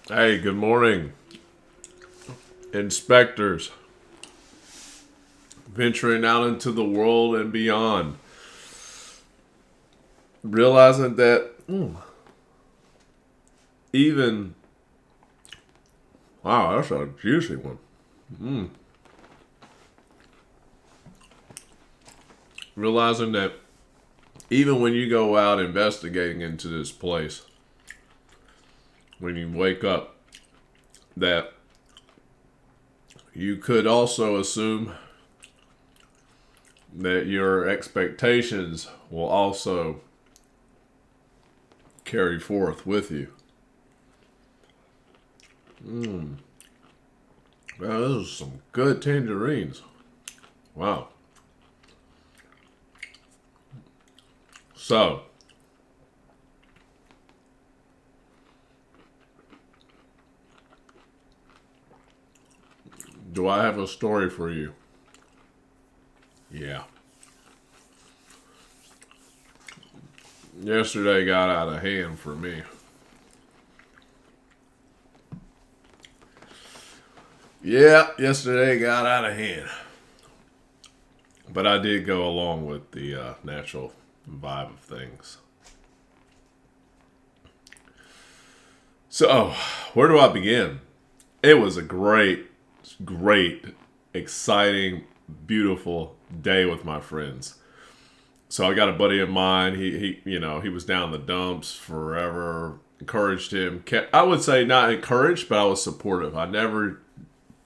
Hey, good morning, inspectors, venturing out into the world and beyond. Realizing that even, wow, that's a juicy one. Realizing that even when you go out investigating into this place, when you wake up, that you could also assume that your expectations will also carry forth with you. Wow, those are some good tangerines. Wow. So, do I have a story for you? Yeah. Yesterday got out of hand for me. Yeah, yesterday got out of hand. But I did go along with the natural vibe of things. So, where do I begin? It was a great, exciting, beautiful day with my friends. So I got a buddy of mine. He was down in the dumps forever. Encouraged him. I would say not encouraged, but I was supportive. I never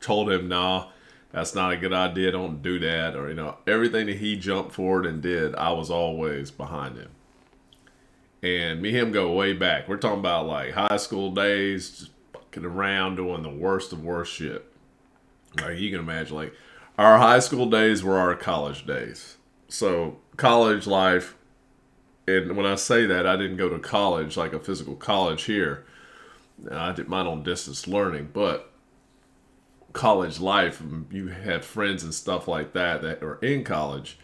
told him, "Nah, that's not a good idea. Don't do that." Or everything that he jumped forward and did, I was always behind him. And me and him go way back. We're talking about like high school days, just fucking around doing the worst of worst shit. Like you can imagine, like our high school days were our college days. So college life, and when I say that, I didn't go to college like a physical college here. I did mine on distance learning, but college life, you had friends and stuff like that are in college,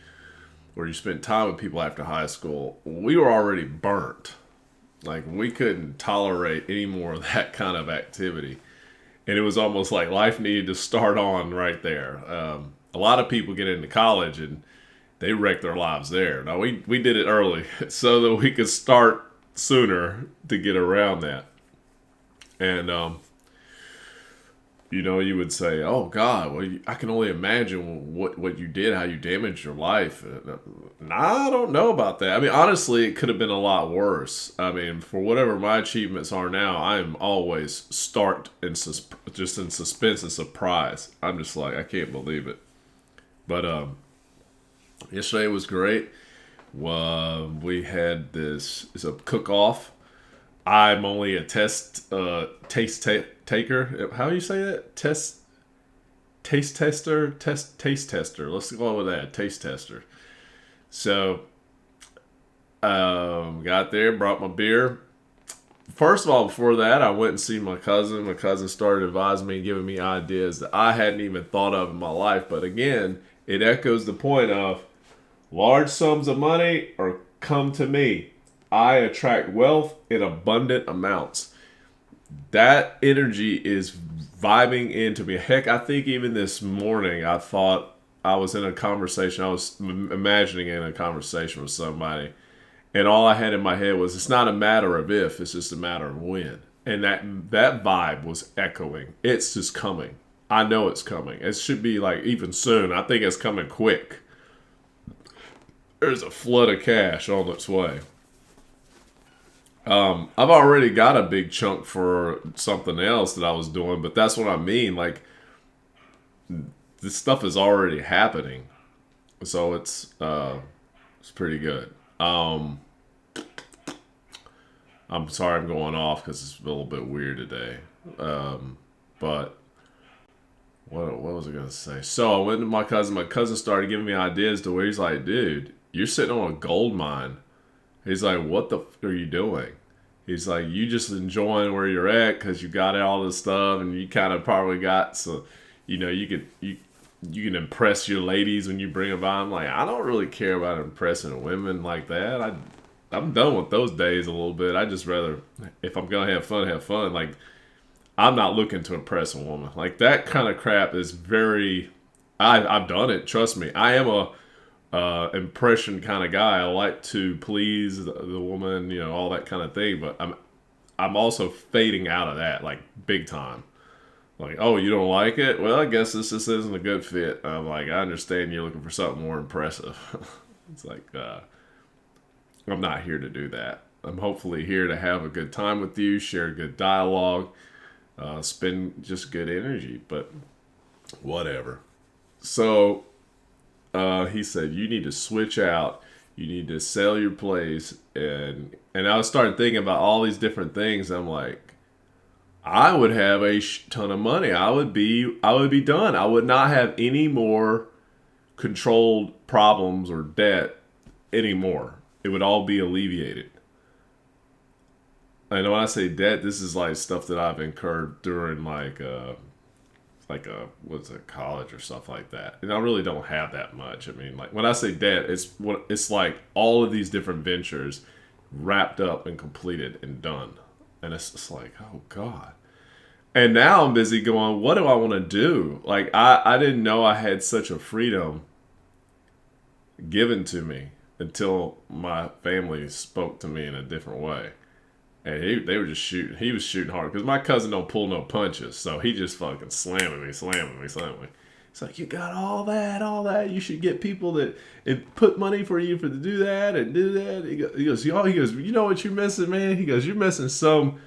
where you spent time with people after high school. We were already burnt. Like we couldn't tolerate any more of that kind of activity, and it was almost like life needed to start on right there. A lot of people get into college and they wreck their lives there. Now we did it early so that we could start sooner to get around that. And you would say, "Oh God, well, I can only imagine what you did, how you damaged your life." Nah, I don't know about that. I mean, honestly, it could have been a lot worse. I mean, for whatever my achievements are now, I am always start and just in suspense and surprise. I'm just like, I can't believe it. But yesterday was great. We had this. It's a cook off. I'm only a taster. How do you say that? Taste tester. Let's go with that. Taste tester. So, got there, brought my beer. First of all, before that, I went and seen my cousin. My cousin started advising me, giving me ideas that I hadn't even thought of in my life. But again, it echoes the point of large sums of money or come to me. I attract wealth in abundant amounts. That energy is vibing into me. Heck, I think even this morning I thought I was in a conversation. I was imagining in a conversation with somebody, and all I had in my head was, "It's not a matter of if; it's just a matter of when." And that vibe was echoing. It's just coming. I know it's coming. It should be like even soon. I think it's coming quick. There's a flood of cash on its way. I've already got a big chunk for something else that I was doing, but that's what I mean. Like this stuff is already happening, so it's pretty good. I'm sorry I'm going off because it's a little bit weird today. But what was I gonna say? So I went to my cousin. My cousin started giving me ideas to where he's like, "Dude, you're sitting on a gold mine." He's like, "What the are you doing?" He's like, "You just enjoying where you're at because you got all this stuff and you kind of probably got so, you can impress your ladies when you bring them by." I'm like, I don't really care about impressing women like that. I'm done with those days a little bit. I just rather if I'm gonna have fun, have fun. Like I'm not looking to impress a woman. Like that kind of crap is very. I've done it. Trust me. I am a impression kind of guy. I like to please the woman, all that kind of thing. But I'm also fading out of that, like big time. Like, oh, you don't like it? Well, I guess this just isn't a good fit. I'm like, I understand you're looking for something more impressive. It's like, I'm not here to do that. I'm hopefully here to have a good time with you, share good dialogue, spend just good energy, but whatever. So he said, you need to switch out. You need to sell your place. And I was starting thinking about all these different things. I'm like, I would have a ton of money. I would be done. I would not have any more controlled problems or debt anymore. It would all be alleviated. I know when I say debt, this is like stuff that I've incurred during like what's it, college or stuff like that. And I really don't have that much. I mean, like when I say debt, it's like all of these different ventures wrapped up and completed and done. And it's just like, oh God. And now I'm busy going, what do I want to do? Like I didn't know I had such a freedom given to me until my family spoke to me in a different way. And they were just shooting. He was shooting hard because my cousin don't pull no punches. So he just fucking slamming me. It's like, you got all that. You should get people that put money for you to do that and do that. He goes, you know what you're missing, man? He goes, you're missing some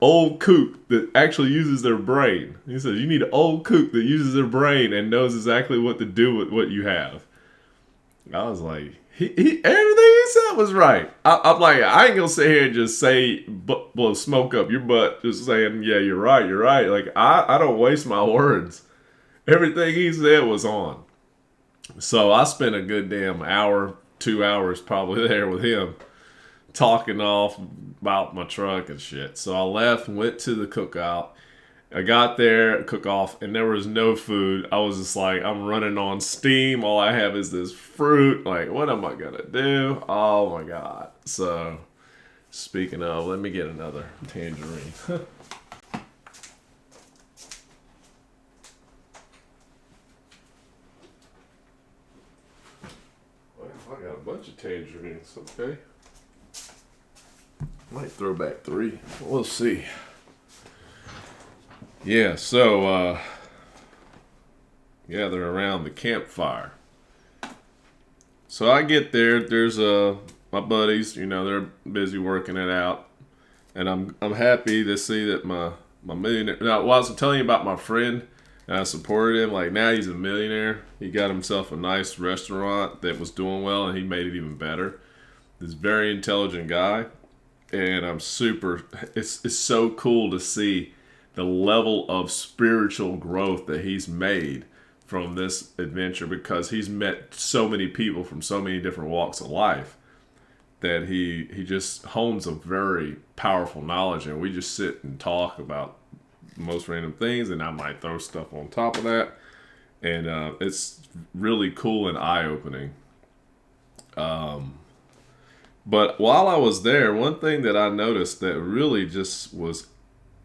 old kook that actually uses their brain. He says, you need an old kook that uses their brain and knows exactly what to do with what you have. I was like, everything he said was right. I'm like, I ain't gonna sit here and just say, blow smoke up your butt, just saying, yeah, you're right. Like, I don't waste my words. Everything he said was on. So I spent a good damn hour, 2 hours probably there with him, talking off about my truck and shit. So I left and went to the cookout. I got there, cook off, and there was no food. I was just like, I'm running on steam. All I have is this fruit. Like, what am I going to do? Oh, my God. So, speaking of, let me get another tangerine. I got a bunch of tangerines. Okay. Might throw back 3. We'll see. Yeah, so gather around the campfire. So I get there. There's my buddies. They're busy working it out, and I'm happy to see that my millionaire. Now, while I was telling you about my friend, and I supported him. Like now he's a millionaire. He got himself a nice restaurant that was doing well, and he made it even better. This very intelligent guy, and I'm super. It's so cool to see the level of spiritual growth that he's made from this adventure, because he's met so many people from so many different walks of life that he just hones a very powerful knowledge, and we just sit and talk about the most random things, and I might throw stuff on top of that, and it's really cool and eye-opening. But while I was there, one thing that I noticed that really just was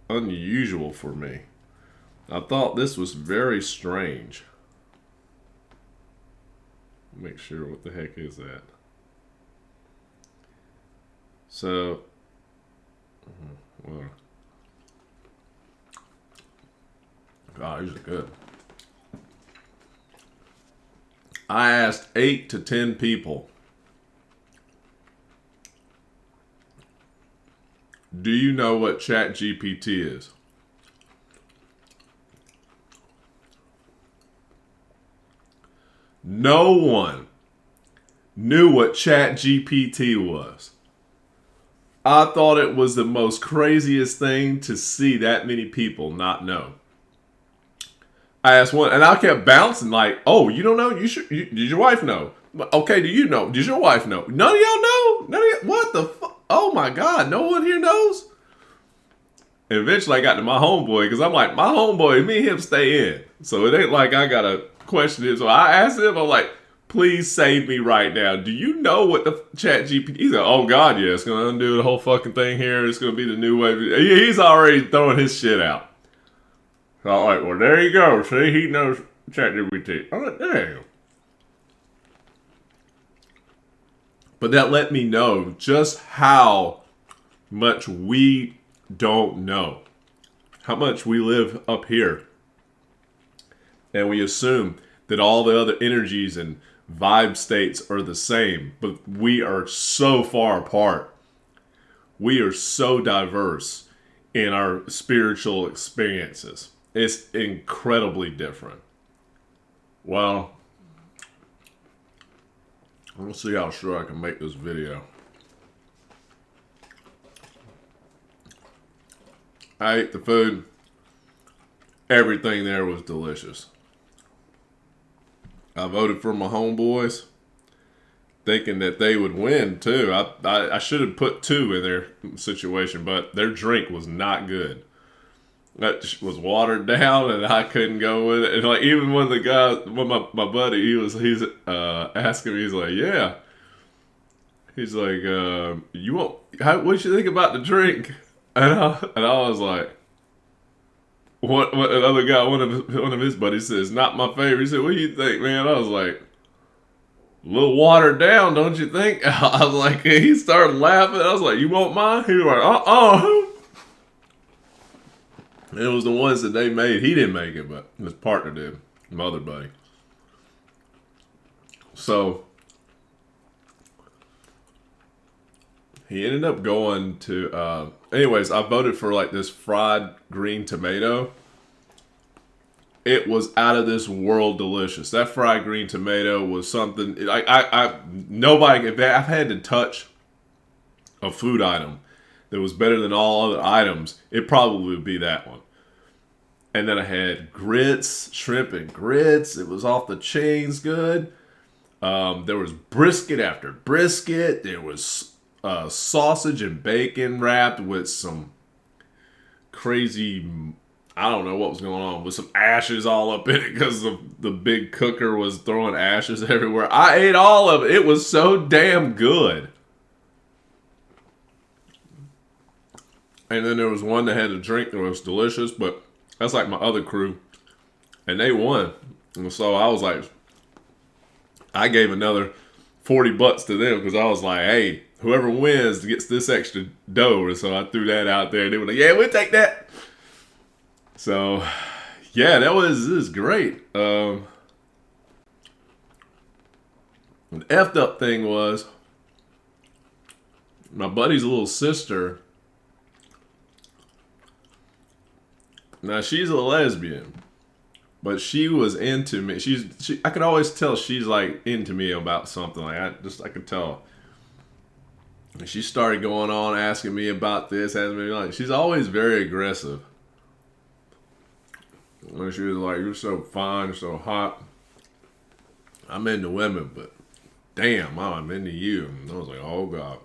unusual for me. I thought this was very strange. Make sure, what the heck is that? So, well, God, these are good. I asked 8 to 10 people, do you know what ChatGPT is? No one knew what ChatGPT was. I thought it was the most craziest thing to see that many people not know. I asked one, and I kept bouncing like, "Oh, you don't know? Did your wife know? Okay, do you know? Does your wife know? None of y'all know? What the fuck? Oh my God, no one here knows." And eventually I got to my homeboy, because I'm like, my homeboy, me and him stay in. So it ain't like I got to question it. So I asked him, I'm like, please save me right now. Do you know what the ChatGPT? He's like, oh God, yeah, it's going to undo the whole fucking thing here. It's going to be the new way. He's already throwing his shit out. So I'm like, well, there you go. See, he knows ChatGPT. I'm like, damn. But that let me know just how much we don't know. How much we live up here. And we assume that all the other energies and vibe states are the same. But we are so far apart. We are so diverse in our spiritual experiences. It's incredibly different. Well, let's see how sure I can make this video. I ate the food. Everything there was delicious. I voted for my homeboys, thinking that they would win too. I should have put 2 in their situation, but their drink was not good. That was watered down, and I couldn't go with it. And like even when the guy, when my buddy, he's asking me, he's like, yeah, he's like, you want? What you think about the drink? And I was like, what another guy, one of his buddies says, not my favorite. He said, what do you think, man? I was like, a little watered down, don't you think? I was like, he started laughing. I was like, you want mine? He was like, It was the ones that they made. He didn't make it, but his partner did. My other buddy. So he ended up going to. Anyways, I voted for like this fried green tomato. It was out of this world delicious. That fried green tomato was something. Nobody. If I've had to touch a food item that was better than all other items, it probably would be that one. And then I had grits, shrimp and grits. It was off the chains good. There was brisket after brisket. There was sausage and bacon wrapped with some crazy, I don't know what was going on, with some ashes all up in it because the big cooker was throwing ashes everywhere. I ate all of it. It was so damn good. And then there was one that had a drink that was delicious, but that's like my other crew. And they won. And so I was like, I gave another $40 to them because I was like, hey, whoever wins gets this extra dough. And so I threw that out there. And they were like, yeah, we'll take that. So, yeah, this was great. The effed up thing was my buddy's little sister. Now, she's a lesbian, but she was into me. I could always tell she's like into me about something. Like I could tell. And she started going on asking me about this, asking me like she's always very aggressive. When she was like, "You're so fine, you're so hot." I'm into women, but damn, I'm into you. And I was like, "Oh God."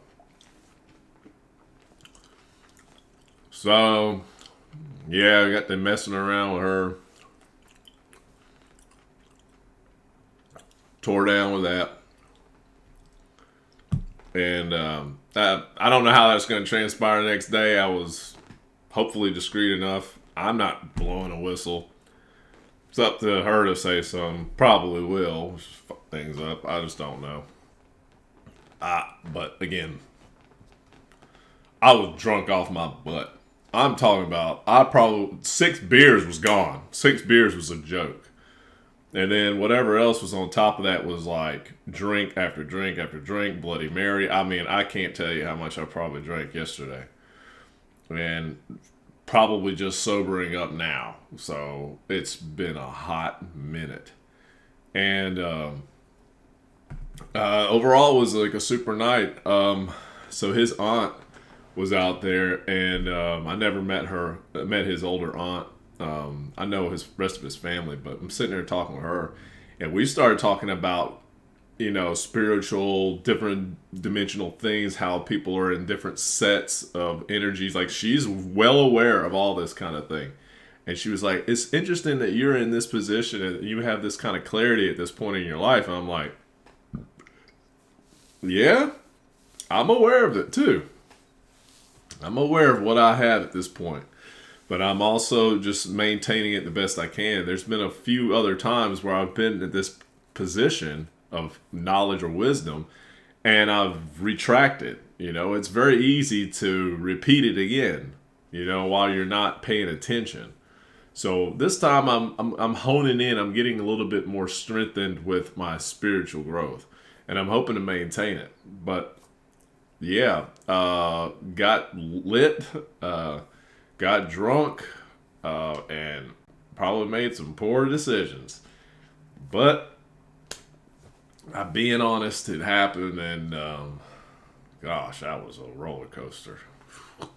So. Yeah, I got them messing around with her. Tore down with that. And I don't know how that's going to transpire the next day. I was hopefully discreet enough. I'm not blowing a whistle. It's up to her to say something. Probably will. Just fuck things up. I just don't know. But again, I was drunk off my butt. I'm talking about, 6 beers was gone. 6 beers was a joke. And then whatever else was on top of that was like drink after drink after drink, Bloody Mary. I mean, I can't tell you how much I probably drank yesterday. And probably just sobering up now. So it's been a hot minute. And overall it was like a super night. So his aunt was out there, and I never met her. I met his older aunt. I know his rest of his family, but I'm sitting there talking with her, and we started talking about, spiritual, different dimensional things, how people are in different sets of energies. Like, she's well aware of all this kind of thing. And she was like, it's interesting that you're in this position and you have this kind of clarity at this point in your life. And I'm like, yeah, I'm aware of it too. I'm aware of what I have at this point. But I'm also just maintaining it the best I can. There's been a few other times where I've been in this position of knowledge or wisdom and I've retracted. It's very easy to repeat it again, while you're not paying attention. So this time I'm honing in. I'm getting a little bit more strengthened with my spiritual growth, and I'm hoping to maintain it. But yeah, got lit, got drunk, and probably made some poor decisions. But being honest, it happened, and gosh, that was a roller coaster.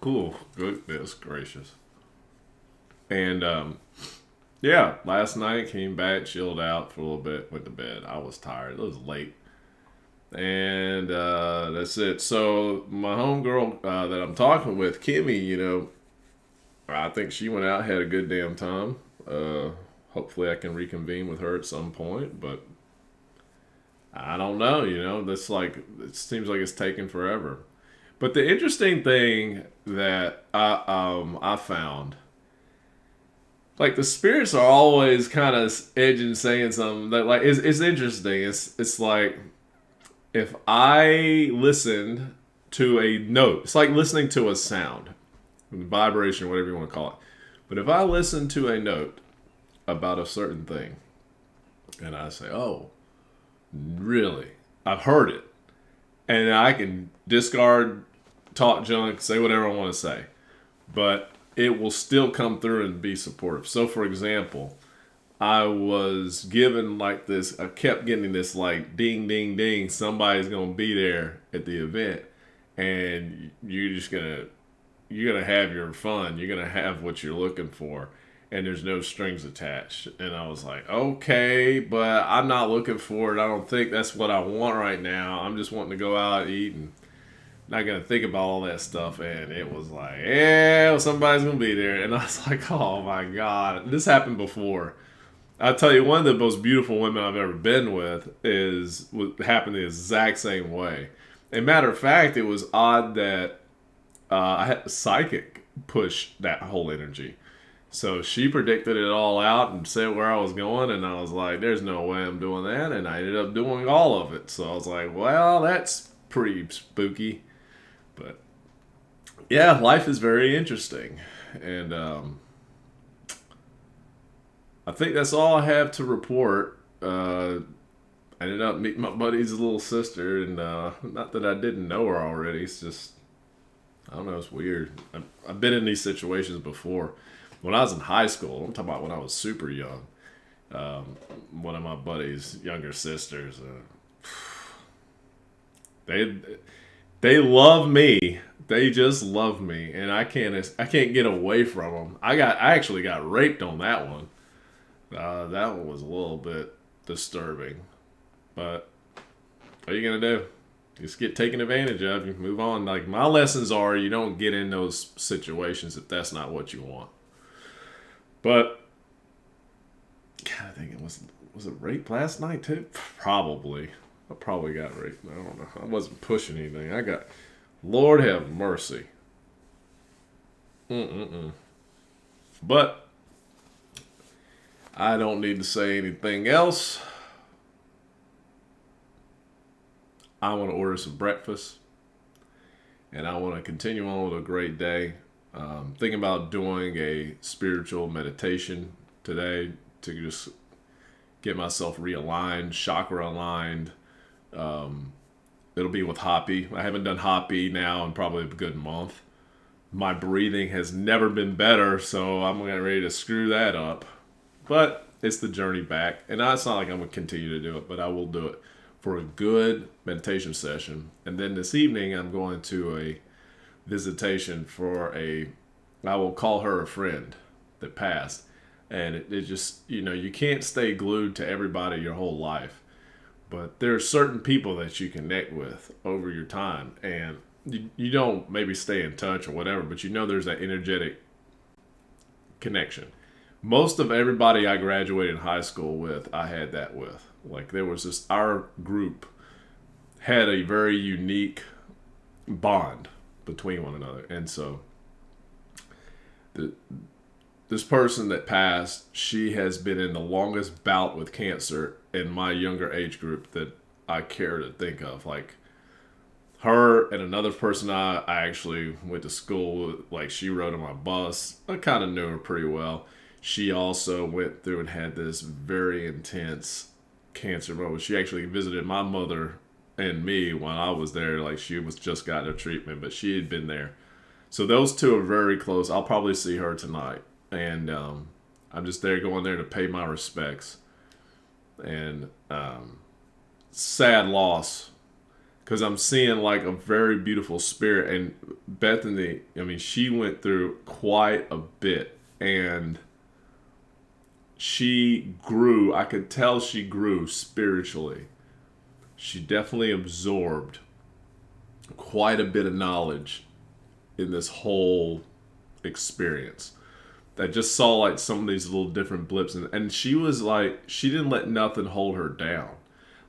Cool, goodness gracious. And yeah, last night came back, chilled out for a little bit, went to bed. I was tired. It was late. And that's it. So my homegirl that I'm talking with, Kimmy, I think she went out, had a good damn time. Hopefully I can reconvene with her at some point, but I don't know. That's like it seems like it's taking forever. But the interesting thing that I found, like the spirits are always kind of edging saying something that like it's interesting. It's like if I listened to a note, it's like listening to a sound, vibration, whatever you want to call it. But if I listen to a note about a certain thing, and I say, "Oh, really? I've heard it," and I can discard, talk junk, say whatever I want to say, but it will still come through and be supportive. So, for example, I was given like this, I kept getting this like ding, ding, ding, somebody's going to be there at the event and you're going to have your fun. You're going to have what you're looking for and there's no strings attached. And I was like, okay, but I'm not looking for it. I don't think that's what I want right now. I'm just wanting to go out and eat and not gonna think about all that stuff. And it was like, yeah, well, somebody's gonna be there. And I was like, oh my god, this happened before. I'll tell you, one of the most beautiful women I've ever been with happened the exact same way. A matter of fact, it was odd that I had a psychic push that whole energy. So she predicted it all out and said where I was going, and I was like, there's no way I'm doing that. And I ended up doing all of it. So I was like, well, that's pretty spooky. But yeah, life is very interesting. And I think that's all I have to report. I ended up meeting my buddy's little sister, and not that I didn't know her already. It's just, I don't know, it's weird. I've been in these situations before. When I was in high school, I'm talking about when I was super young, one of my buddy's younger sisters, they they love me. They just love me, and I can't get away from them. I actually got raped on that one. That one was a little bit disturbing, but what are you gonna do? Just get taken advantage of. You move on. Like my lessons are, you don't get in those situations if that's not what you want. But God, I think it was it rape last night too? Probably. I probably got raped. I don't know. I wasn't pushing anything. I got Lord have mercy. Mm-mm-mm. But I don't need to say anything else. I want to order some breakfast, and I want to continue on with a great day. Thinking about doing a spiritual meditation today to just get myself realigned, chakra aligned. It'll be with Hoppy. I haven't done Hoppy now in probably a good month. My breathing has never been better, so I'm getting ready to screw that up. But it's the journey back. And it's not like I'm going to continue to do it, but I will do it for a good meditation session. And then this evening, I'm going to a visitation for I will call her a friend that passed. And it just, you can't stay glued to everybody your whole life. But there are certain people that you connect with over your time. And you don't maybe stay in touch or whatever, but there's that energetic connection. Most of everybody I graduated high school with, I had that with. Like there was our group had a very unique bond between one another. And so this person that passed, she has been in the longest bout with cancer in my younger age group that I care to think of. Like her and another person I actually went to school with, like she rode on my bus. I kind of knew her pretty well. She also went through and had this very intense cancer moment. She actually visited my mother and me when I was there. Like she was just got her treatment, but she had been there. So those two are very close. I'll probably see her tonight, and I'm just there going there to pay my respects. And sad loss because I'm seeing like a very beautiful spirit. And Bethany, I mean, she went through quite a bit, and she grew. I could tell she grew spiritually. She definitely absorbed quite a bit of knowledge in this whole experience. I just saw like some of these little different blips, and she was like, she didn't let nothing hold her down.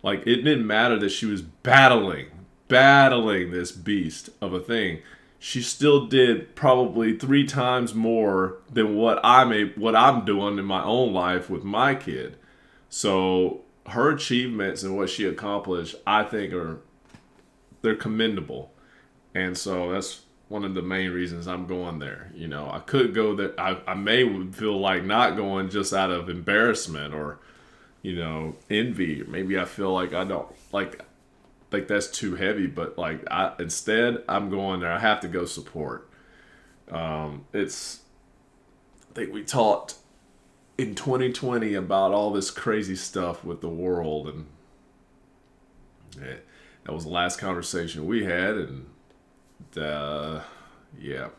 Like it didn't matter that she was battling this beast of a thing. She still did probably 3 times more than what I'm doing in my own life with my kid. So her achievements and what she accomplished, I think they're commendable. And so that's one of the main reasons I'm going there. You know, I could go there. I may feel like not going just out of embarrassment or, you know, envy. Maybe I feel like I don't like that's too heavy. But like instead I'm going there. I have to go support. It's I think we talked in 2020 about all this crazy stuff with the world, and yeah, that was the last conversation we had, and yeah,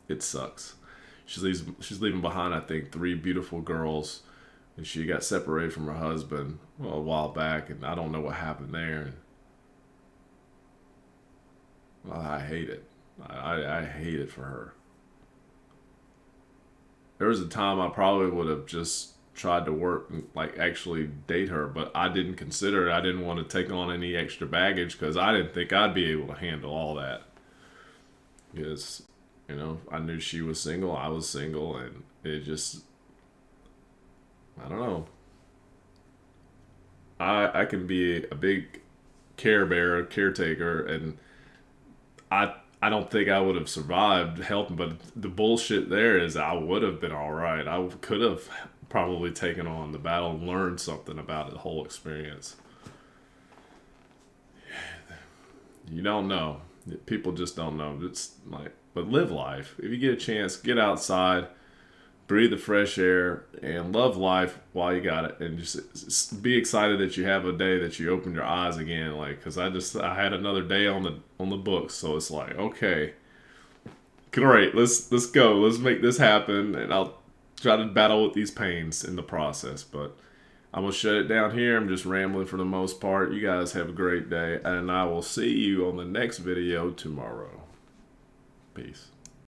it sucks. She's leaving behind, I think, 3 beautiful girls, and she got separated from her husband a while back, and I don't know what happened there. And well, I hate it. I hate it for her. There was a time I probably would have just tried to work and like actually date her, but I didn't consider it. I didn't want to take on any extra baggage because I didn't think I'd be able to handle all that. Because, you know, I knew she was single, I was single, and it just, I don't know. I can be a big caretaker, and I don't think I would have survived helping. But the bullshit there is I would have been all right. I could have probably taken on the battle and learned something about the whole experience. You don't know. People just don't know. It's like, but live life. If you get a chance, get outside, breathe the fresh air, and love life while you got it. And just be excited that you have a day that you open your eyes again. Like, cause I had another day on the books, so it's like, okay, great, let's go, let's make this happen, and I'll try to battle with these pains in the process. But I'm gonna shut it down here. I'm just rambling for the most part. You guys have a great day, and I will see you on the next video tomorrow. Peace.